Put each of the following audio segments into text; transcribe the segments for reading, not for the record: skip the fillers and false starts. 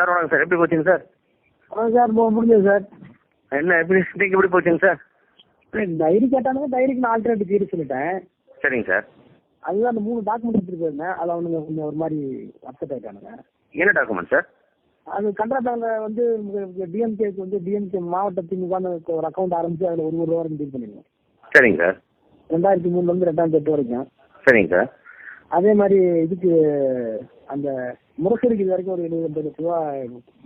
Sir வணக்கம் sir, எப்படி போச்சுங்க சார்? சார் முடிஞ்சது சார். என்ன எப்படி இன்னைக்கு எப்படி போச்சுங்க சார்? டைரி கேட்டானுங்க, டைரிக்கு நான் ஆல்டர்னேட்டிவ் தீர்வு சொல்லிட்டேன். சரிங்க சார். அதுதான் அந்த 3 டாக்குமெண்ட் எடுத்துட்டு போயிருந்தேன். அதில் அவனுங்க கொஞ்சம் ஒரு மாதிரி அப்செட் ஆயிட்டானுங்க. என்ன டாக்குமெண்ட் சார்? அது கன்ட்ராக்டாங்க வந்து டிஎம்கேக்கு வந்து டிஎம்கே மாவட்ட திமுகன்னு ஒரு அக்கௌண்ட் ஆரம்பிச்சு அதில் ஒரு ரூபா வரைக்கும் டீல் பண்ணிடுவோம். சரிங்க சார். 2003 2008 வரைக்கும். சரிங்க சார். அதே மாதிரி இதுக்கு அந்த முரசொலிக்கு இது வரைக்கும் ஒரு 70 லட்ச ரூபா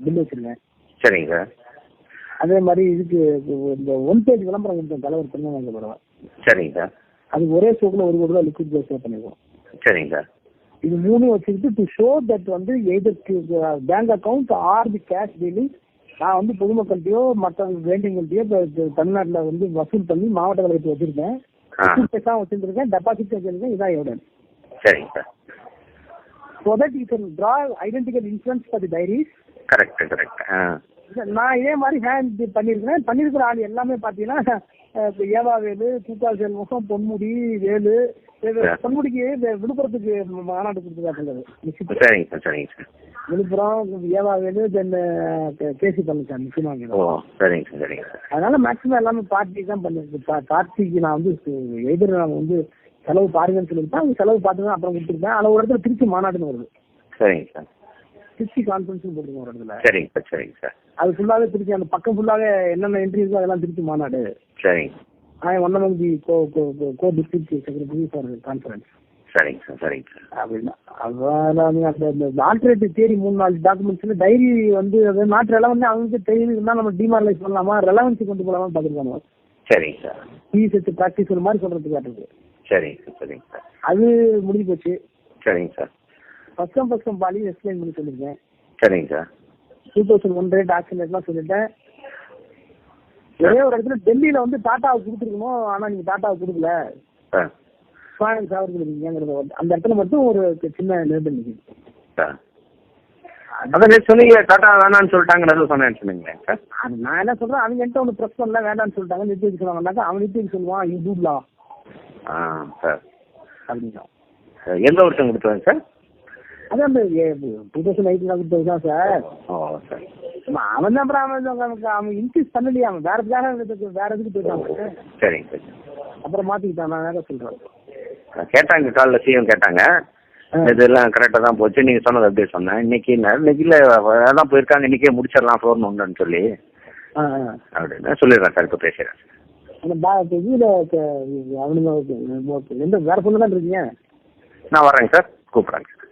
பில் வச்சிருக்கேன். சரிங்க சார். அதே மாதிரி இதுக்கு இந்த 1 பேஜ் விளம்பரம் கொடுத்தேன் தலைவர் திருநெல்வேலி பரவா. சரிங்க சார். அதுக்கு ஒரே ஷோக்கில் 1 கோடி ரூபா லிக்விட் பே சேவ் பண்ணிடுவோம். சரிங்க சார். இது 3 வச்சுக்கிட்டு டு ஷோ தட் வந்து எதற்கு பேங்க் அக்கௌண்ட் ஆர் தி கேஷ் டீலிங் நான் வந்து பொதுமக்கள்கிட்டயோ மற்ற வேண்டியவங்கள்ட்டயோ தமிழ்நாட்டில் வந்து வசூல் பண்ணி மாவட்ட கழகத்தை வச்சிருக்கேன், வச்சிருக்கேன், டெபாசிட் வச்சிருக்கேன். இதான் எவிடன்ஸ். சரிங்க sir. So that you can draw identical insurance for the diaries. Correct correct. நான் இதே மாதிரி ஹேண்ட் பண்ணிருக்கிற ஆள் எல்லாமே பாத்தீங்கன்னா ஏவாவேலு, கூட்டால் செல்வம், பொன்முடி, வேலு. பொன்முடிக்கு விழுப்புரத்துக்கு மாநாடு கொடுத்துருக்காங்க. சரிங்க சார். சரிங்க சார். விழுப்புரம் ஏவாவேலு தென் கேசி பழனிசாமி முக்கியமாக. ஓ சரிங்க சார். சரிங்க சார். அதனால மேக்சிமம் எல்லாமே பார்ட்டி தான் பண்ணிருக்கேன். பார்ட்டிக்கு நான் வந்து எதிர நான் வந்து செலவு பாருங்கன்னு சொல்லியிருப்பேன். அவங்க செலவு பார்த்துதான் அப்புறம் கொடுத்துருப்பேன். அதில் ஒரு இடத்துல திருச்சி மாநாடுன்னு வருது. சரிங்க சார். திருச்சி கான்ஃபரன்ஸ் போட்டுருக்கோம் ஒரு இடத்துல. சரிங்க சார். சரிங்க சார். அது ஃபுல்லாவே திருச்சி, அந்த பக்கம் ஃபுல்லாவே என்னென்ன என்ட்ரி இருக்கோ அதெல்லாம் திருச்சி மாநாடு. சரிங்க. One among the co district secretary for conference. சரிங்க சார். சரிங்க சார். அப்படின்னா அந்த ஆல்டர்னேட்டிவ் தேரி 3-4 டாக்குமெண்ட்ஸ்ல டைரி வந்து அது நாட்டு ரெலவென்ட் அவங்களுக்கு தெரியுதுன்னா நம்ம டிமாரலைஸ் பண்ணலாமா, ரெலவன்சி கொண்டு போகலாமா பார்த்துருக்காங்க. சரிங்க சார். பிஎஸ்எஸ் ப்ராக்டிஸ் ஒரு மாதிரி சொல்றதுக்கு காட்டுறது. சரிங்க சார். சரிங்க சார். அது முடிஞ்சு போச்சு. சரிங்க சார். ஃபர்ஸ்ட் பாலி எக்ஸ்பிளைன் பண்ணி சொல்லியிருக்கேன். சரிங்க சார். 2001 ரேட் ஆக்ஷன் ரேட்லாம் சொல்லிட்டேன். ஒரே ஒரு இடத்துல டெல்லியில வந்து டாட்டாவுக்கு கொடுத்துருக்கணும், ஆனா நீங்க டாட்டாவுக்கு கொடுக்கல, ஃபைனான்ஸ் அவர்களுக்கு அந்த இடத்துல மட்டும் ஒரு சின்ன லேபிள் நிற்குது. அதான் சொன்னீங்க டாட்டா வேணான்னு சொல்லிட்டாங்க சொன்னேன்னு சொன்னீங்களே சார். நான் என்ன சொல்றேன், அவங்க என்கிட்ட ஒன்று ப்ரெஸ் பண்ணல, வேண்டான்னு சொல்லிட்டாங்க. நிறுத்தி சொன்னாங்க, அவன் நிறுத்தி சொல்லுவான் யூ டூலாம் சார் அப்படின்னா. எந்த வருஷம் கொடுத்தாங்க சார்? அதான் அந்த 2008 கொடுத்தது தான் சார். ஓ சார். அவன் தான் அப்புறம் அவன் இன்க்ரீஸ் பண்ணலையே, அவன் வேற எதுக்கு போயிட்டாங்க. சரிங்க சார். அப்புறம் மாத்திக்கிட்டான். நான் வேற சொல்றேன். கேட்டாங்க காலைல சிஎம் கேட்டாங்க, இதெல்லாம் கரெக்டாக தான் போச்சு நீங்கள் சொன்னது அப்படியே சொன்னேன். இன்னைக்கு இல்லை அதான் போயிருக்காங்க, இன்னைக்கே முடிச்சிடலாம் ஃபோன் ஒன்றுன்னு சொல்லி அப்படின்னு சொல்லிடுறேன் சார். இப்போ பேசுகிறேன் அந்த இதுல அவனுங்க எந்த வேற பொண்ணு தான் இருக்கீங்க? நான் வரேங்க சார், கூப்பிட்றேங்க சார்.